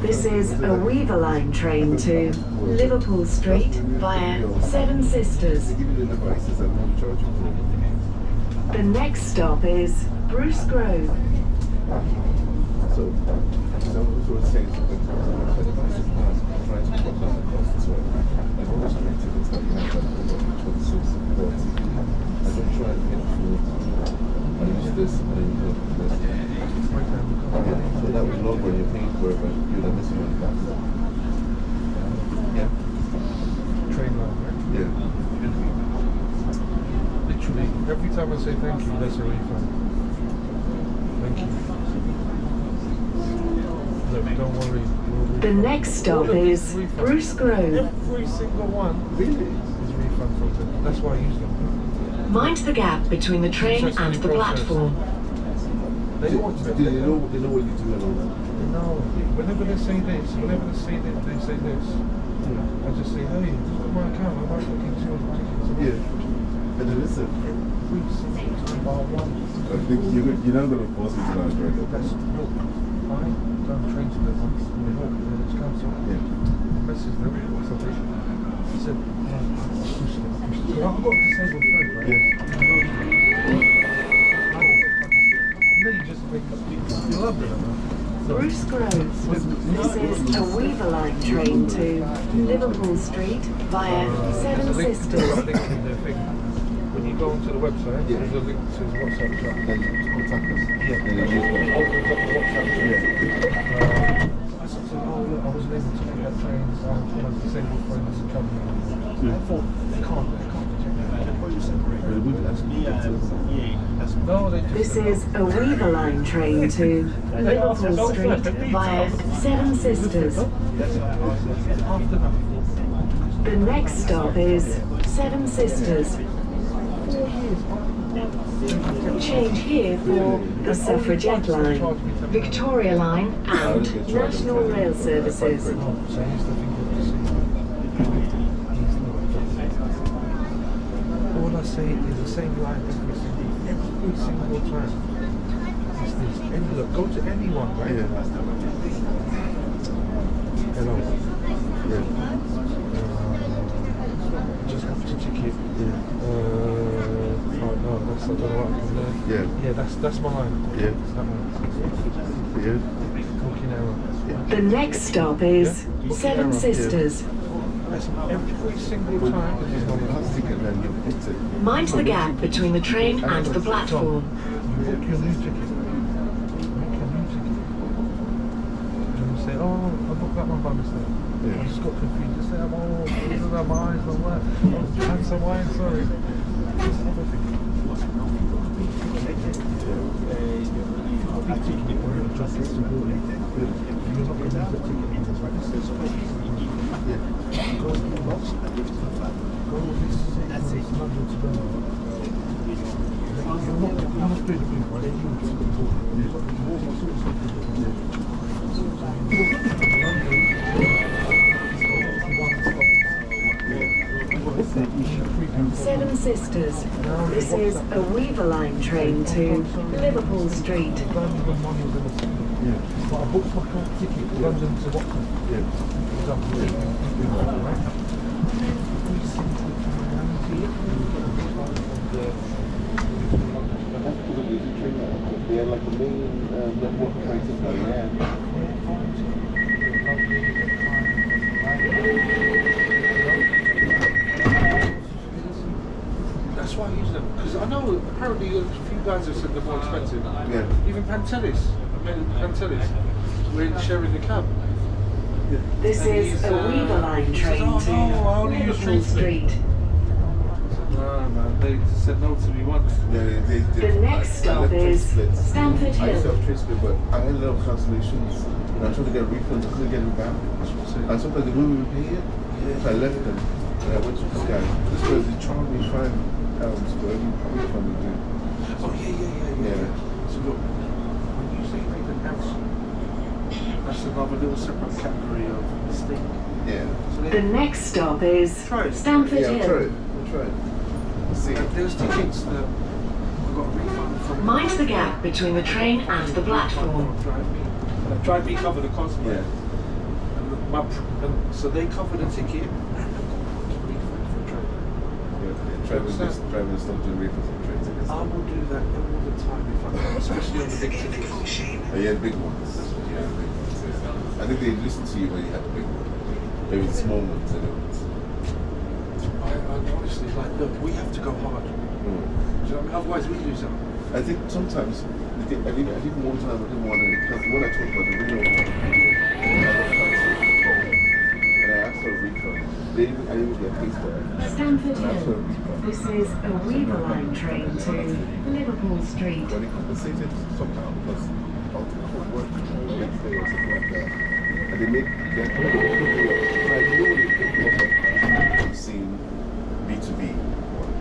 This is a Weaver Line train to Liverpool Street via Seven Sisters. The next stop is Bruce Grove. So that was longer when you're paying for it, but you're not missing any back. Yeah. Train line, right? Yeah. Literally, every time I say thank you, that's a refund. Thank you. Look, don't worry. The next stop is Bruce Grove. Every single one Really? is a refund from them. That's why I use them. Mind the gap between the train and the platform. They Do want to they know what you're doing on that? No, whenever they say this, they say this, I just say, hey, look at my account, I might fucking 200 tickets. Yeah. And then listen. Every single time I want. I think you're not going to force me to not drive it. That's, look, I don't train to them once, and it's cancelled. Yeah. Message them, what's up? He said, so I've got a disabled friend, right? Yeah. You know, you just make you love them, Bruce Grove. This is a Weaver Line train to Liverpool Street via Seven Sisters. Link in their thing. When you go onto the website, Yeah. there's a link to his WhatsApp chat. Then contact us. Yeah. Then you use one. Opens up the WhatsApp chat. Yeah. I said to him, oh look, I wasn't able to make that train, so I'm one of the disabled friends and travelling. I thought, they can't do that. No, they just This is a Weaver Line train to Liverpool Street via Seven Sisters. after that. The next stop is Seven Sisters. 4 years. Change here for the Suffragette Line, Victoria Line and National Rail Services. So here's the thing with the scene. All I say is the same line every single time. It's this. And look, go to anyone, right? Yeah. Hello. Yeah. Just have to ticket. Yeah. Oh no, that's I don't know what happened there. Yeah. Yeah, that's my line. Yeah. That one. Yeah. Booking error. The next stop is Seven Sisters. That's every single time. Last ticket, then you booked it. Mind the gap between the train and the platform. You book your new ticket. Book your new ticket. And you say, oh, I booked that one by mistake. Yeah. I just got confused. You say, oh, these are my eyes don't work. Oh, cancel wine, sorry. Just everything. Big ticket or your address is to go in. You're not going to use that ticket. Yeah. Go with this. That's it. London to Birmingham. You're not doing the blue, right? Seven Sisters. This is a Weaver Line train to Liverpool Street. Yeah. But I booked my car ticket to London to Watford. They had like a main network prices now, yeah. That's why I use them, because I know apparently a few guys have said they're more expensive. Yeah. Even Pantelis, Pantelis. we're sharing the cab. This And is he's, a Weaver Line he says, train "Oh, no, I only to use Liverpool train Street. Nah, man, they said no to me once. Yeah, The next stop is Stamford I used to Hill. have train split, but I had a lot of cancellations. And I tried to get refunds, I couldn't get them back. And sometimes they wouldn't even pay it. So I left them. And I went to this guy. This guy, they charged me £5 for every time we do. Oh, yeah. So look, when you say make an ounce, that's another little separate category of mistake. Yeah. So The next stop is Try it. Stamford Yeah, I'll try Hill. it. I'll try it. Let's see. there's tickets that I got a refund from. Mind the gap between the train and the platform. Drive me cover the cost. Yeah. And so they cover the ticket and I got a refund for train. Yeah, driving stuff to refunds on train tickets. I will do that all the time if I can, especially on the big tickets. Oh, yeah, big ones. Yeah, big ones. Yeah. I think they listen to you when you have the big ones. Maybe the small ones, I don't. I honestly, like, look, we have to go hard. Do you know what I mean? Otherwise we lose out. I think sometimes, I think one time I didn't want to, when I talked about the video, and I asked for a refund, I didn't get paid for it. Stamford And I asked for a Hill. refund. This is a Weaver Line train to Liverpool Street. But they compensated somehow because of work the next day or something like that. And they made their I know they picked me up from seeing B2B work.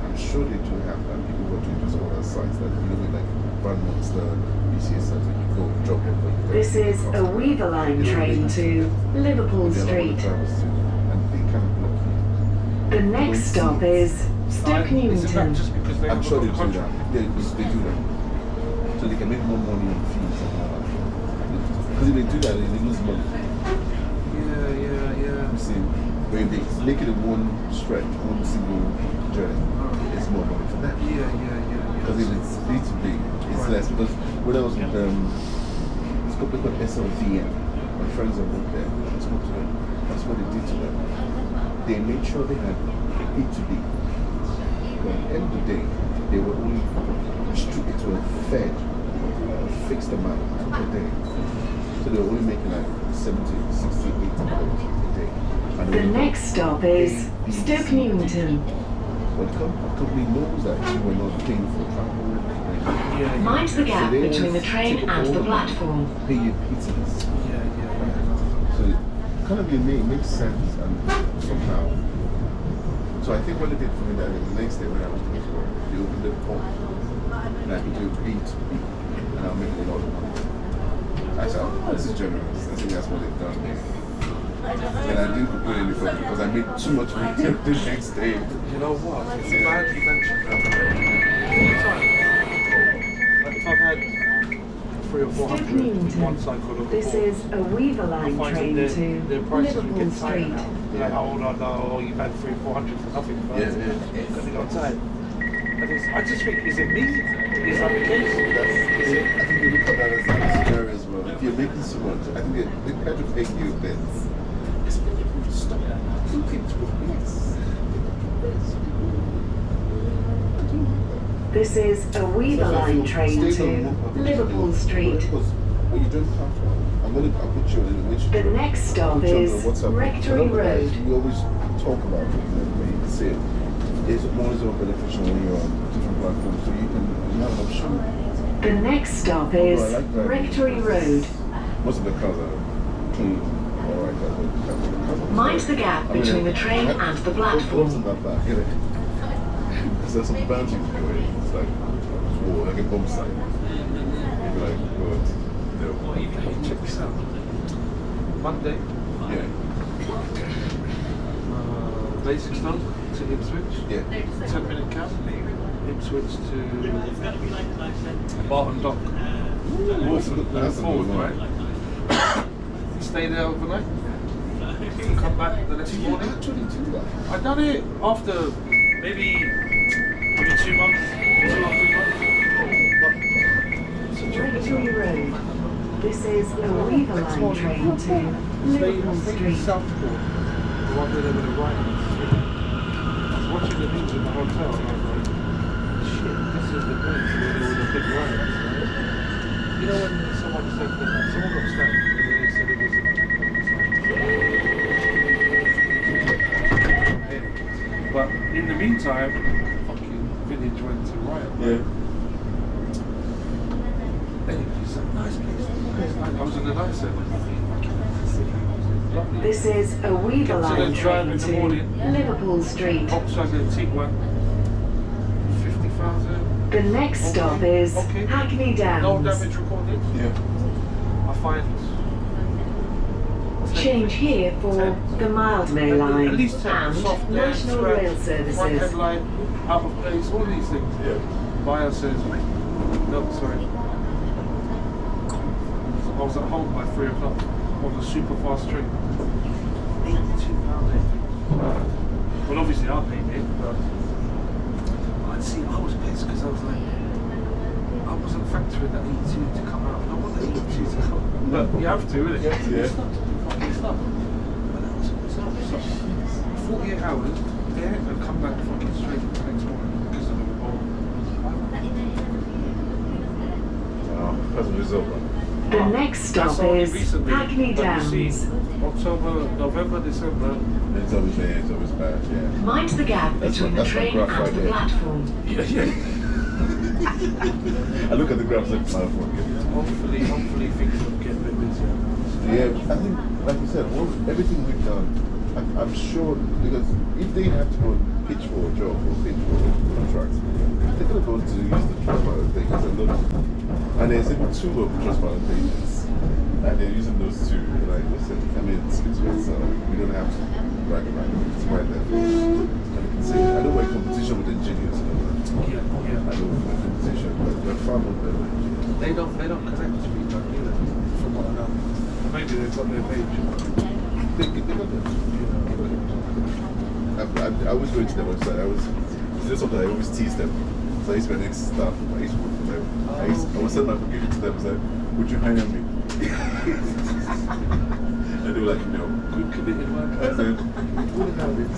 I'm sure they do have that. People go to just other sites that you know, like Van Monster, BCS Center, you go drop off. This is a Weaver Line train to Liverpool Street. And they kind of block you. The next stop is Stoke Newington. Just because they I'm have sure a they do contract. that. Yeah, because they do that. So they can make more money on fees and all that. Because if they do that, they lose money. Yeah. You see, when they make it a one stretch, one single journey, it's more money for them. Yeah. Because if it's B2B, it's less. Because when I was with this company called SLVM, my friends that worked there, I spoke to them. That's what they did to them. They made sure they had B2B. But at the end of the day, they were only restricted to a fixed amount per day. So they were only making like 70, 60, 80 pounds a day. And The next stop is Stoke Newington. But the company knows that you were not paying for travel. Mind the gap So they between the always train take and all the the money, platform. Pay your pizzas. Yeah. So it kind of it makes sense and somehow. So I think what they did for me that the next day when I was going to work, they opened the port and I could do B2B and I'll make a lot of money. I said, oh, this is generous. I think that's what they've done here. And I didn't put any further because I made too much money the next day. You know what? It's bad you mentioned that. All the time. Like if I've had 300 or 400 one cycle of This is a Weaver Line train to their prices will Liverpool get tighter Street. now. They're like, oh no, you've had 300 or 400 for nothing. Yeah. It's going to go tight. I just think, is it me? Is that the case? I think they look at that as a scenario as well. If you're making so much, I think they kind of take you then. Stop looking to this. This is a Weaver Line train to Liverpool Street. When you don't have I'll put you in which The next stop is Rectory Road. We always talk about it, when you see it. It's more beneficial when you're on different platforms, so you have an option. The next stop is Rectory Road. Most of the cars are clean, alright. Mind the gap between the train and the platform. Not bad, get it? Because there's some bounties going. It's like, whoa, like a bomb site. You'd be like, good. No. Check this out. Monday, Yeah. Basingstoke to Ipswich. Yeah. 10-minute cab. Ipswich to Barton Dock. That's a Forward, good right? one. Stay there overnight. Come back the next morning. Actually do that. I done it after maybe 2 months, 2 or 3 months. Rectory Road. This is a Weaver Line train to Liverpool Street. Southport, the one where they were the writers. I was watching the news in the hotel and I was like, shit, this is the place where there were the big riots. You know when had the same thing. Someone got stabbed and then they said it wasn't. But in the meantime, fucking village went to riot. Yeah. Anyway, it's a nice place. I was in the night centre. Lovely. This is a Weaver So line then drive train in the to morning. Liverpool Street. Volkswagen Tiguan, 50,000. The next stop is Okay. Hackney No Downs. damage recorded. Yeah. I find. Change here for the Mildmay line At least 10. and Soft National scratch, Rail front Services. headlight, out of place, all these things. Yeah. Buyer says, no, sorry. I was at home by 3 o'clock on the super fast train. £82. Well, obviously I paid it, but I'd see, I was pissed because I was like, I wasn't factoring that 82 to come out. I don't want the 82 to come out. But you have to, innit? Yeah. It's not to do fucking stuff. But that was so 48 hours there and come back fucking straight the next morning because of the report. That's a result, man. The next stop That's only is recently, Hackney but you see, Downs. October, November, December. It's always there, it's always bad, yeah. Mind the gap That's between my- the that's my train graph and right the there. platform. Yeah. I look at the graphs like my phone. Hopefully things will get a bit busier. Yeah, I think, like you said, everything we've done, I'm sure, because if they have to go and pitch for a job or pitch for contracts, they're going to go to use the Trustpilot thing as a look. And there's even 2 of the Trustpilot pages. And they're using those 2. Like, listen, I mean, it's good, so we don't have to brag about it. It's right there. And you can say, I know we're in competition with engineers, you know, Yeah. I know we're in competition, but we're far more better than engineers. They don't connect to me, don't do that. From what I know. Maybe they've got their page. They got them. I always go into their website. It's just something I always tease them. So I used to be next staff. I used to work for them. I would send my application to them and say, would you hire me? And they were like, no. Good committed work. I said, what have it?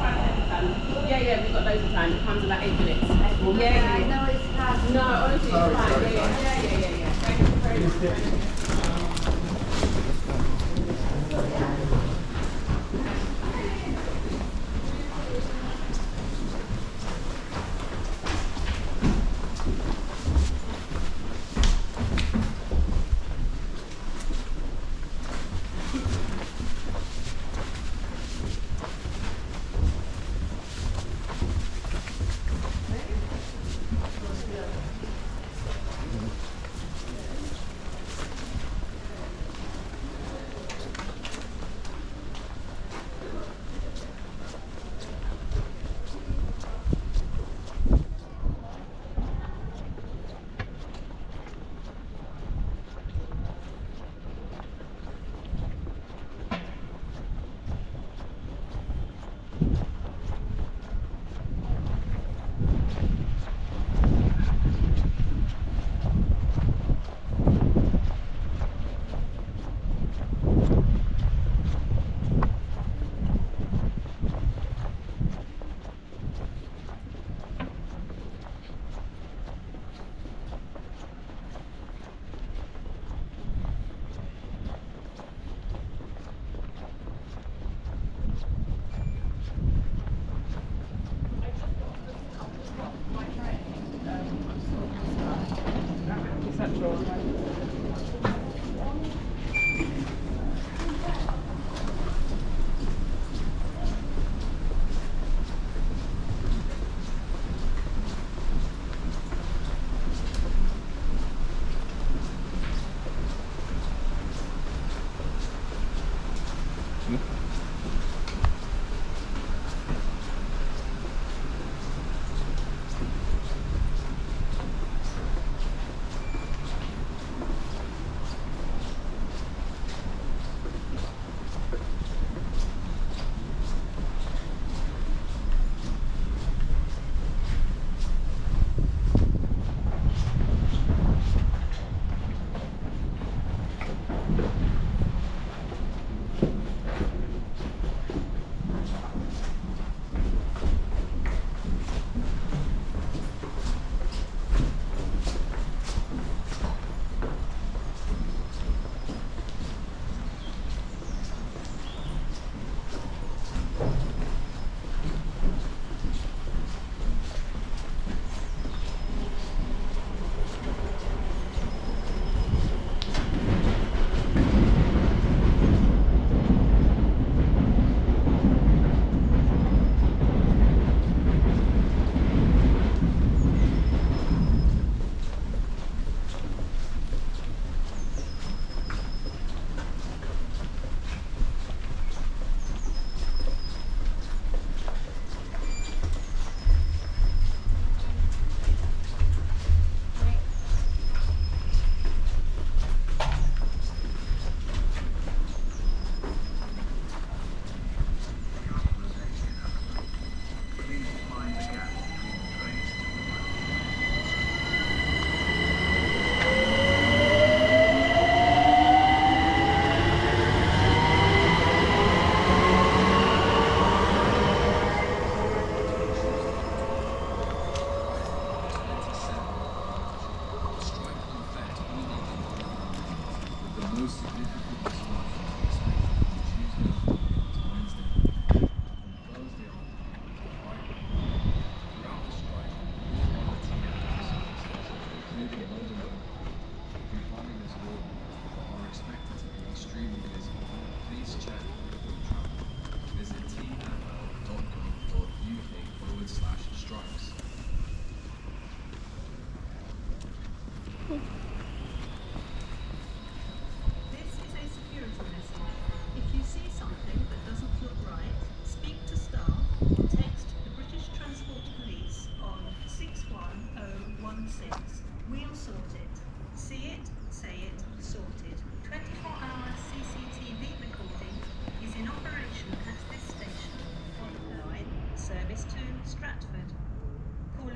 Yeah, we've got loads of time. It comes in like 8 minutes. Yeah. No, it's fine. No, honestly, it's fine. Yeah. Thank you very much.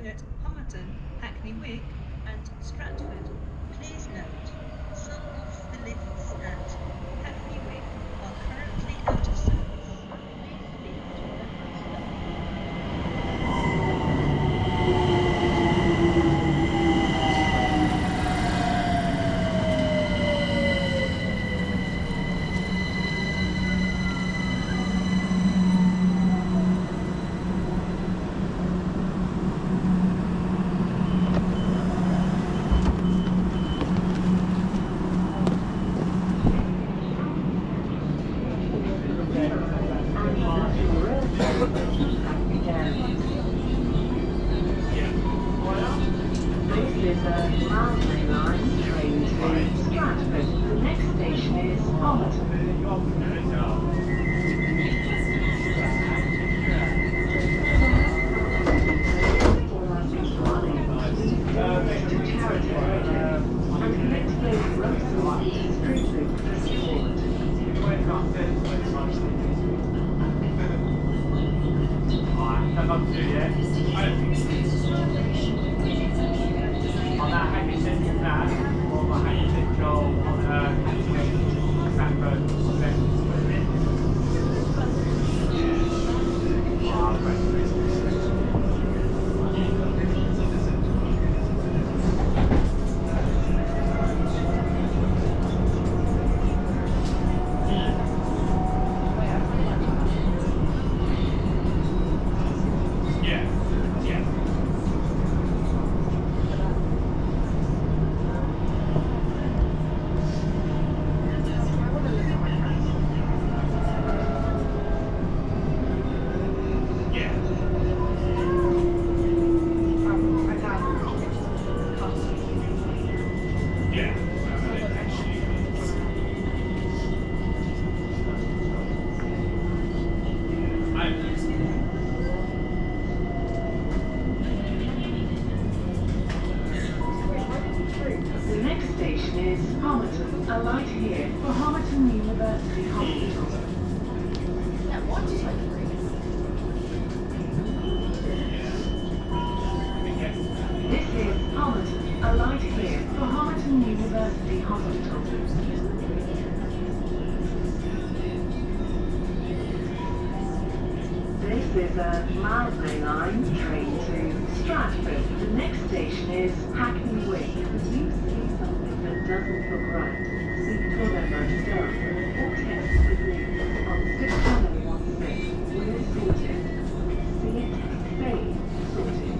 stopping at Homerton, Hackney Wick and Stratford. Please note, some of the lifts at Hackney Wick are currently out of service. Please speak to a member of staff. Hackney Downs. This is a Mildmay line train to Stratford. The next station is Homerton. To Charity Road and connect those roads Street Loop Festival. On that Hackney Central Plan, or my Hackney Central on Stamford The next station is Homerton. Alight here for Homerton University Hospital. This is Homerton. Alight here for Homerton University Hospital. This is a Mildmay line train to Stratford. The next station is Hackney Wick. If you see something that doesn't look right, speak to a member of staff or text with me on 61016. We're sorted. See it, say sorted.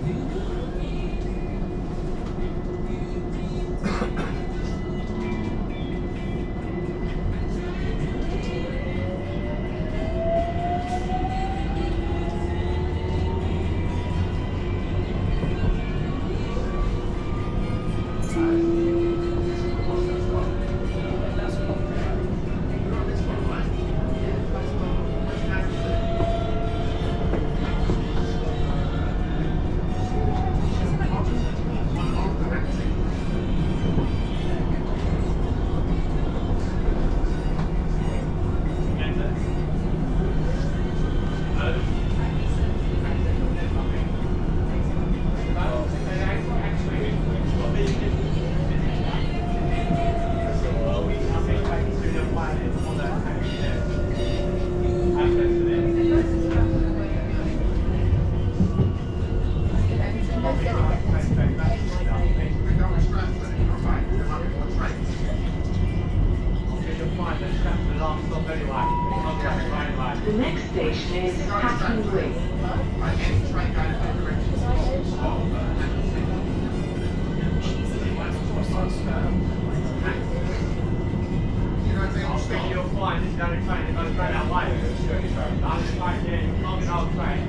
The next station is Hackney Wick. You'll find this going to train that goes straight out way. I'm just like, yeah, you're not an old train.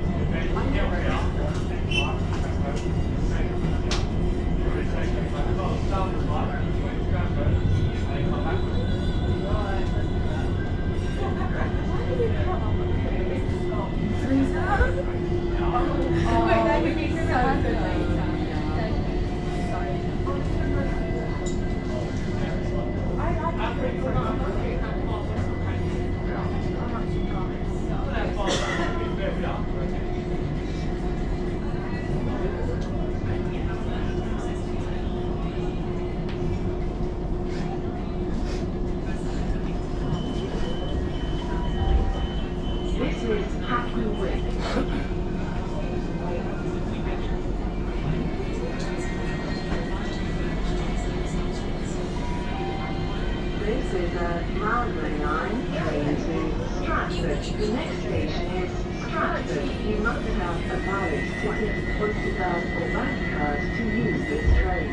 The next station is Stratford. You must have a valid ticket, Oyster card or bank card to use this train.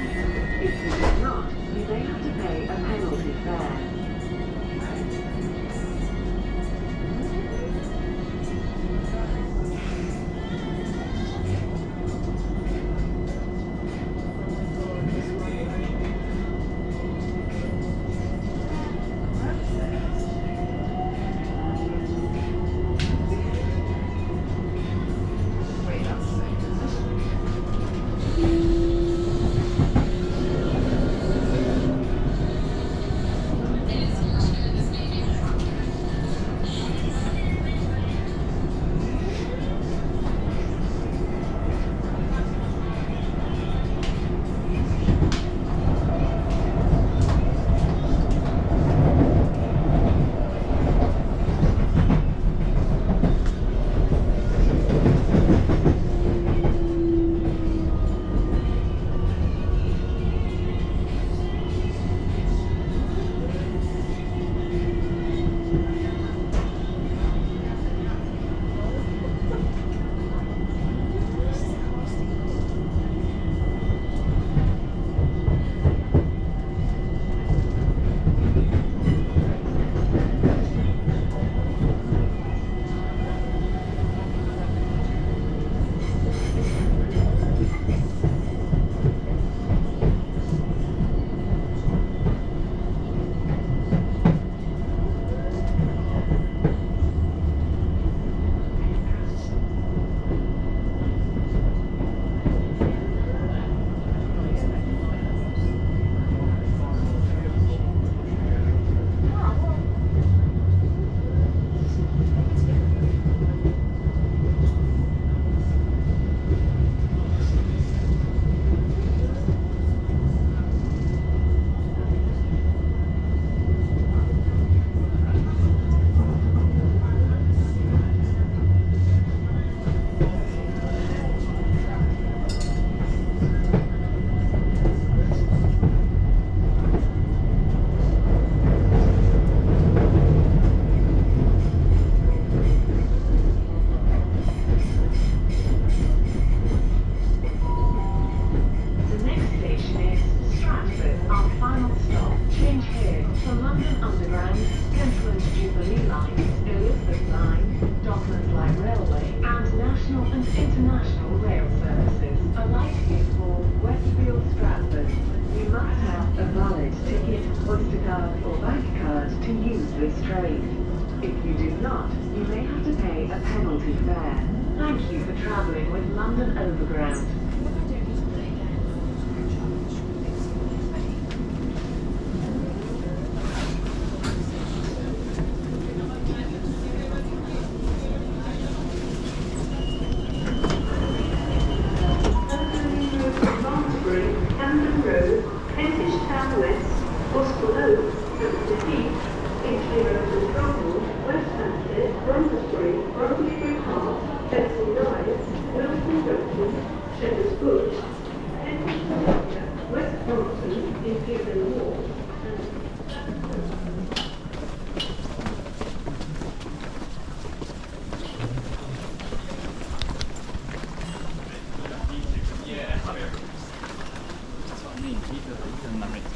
If you do not, you may have to pay a penalty fare. Thank you for travelling with London Overground. Camden Road, Kentish Town West, Gospel Oak, Hampstead Heath, Rectory Road, Bromwell, West Hampstead, Bromsbury, Bromsbury Park, Bexley Rise, Wilson Junction, Shepherd's Bush, Kentish Town, West Brompton, Imperial Wall, That's what I mean. He doesn't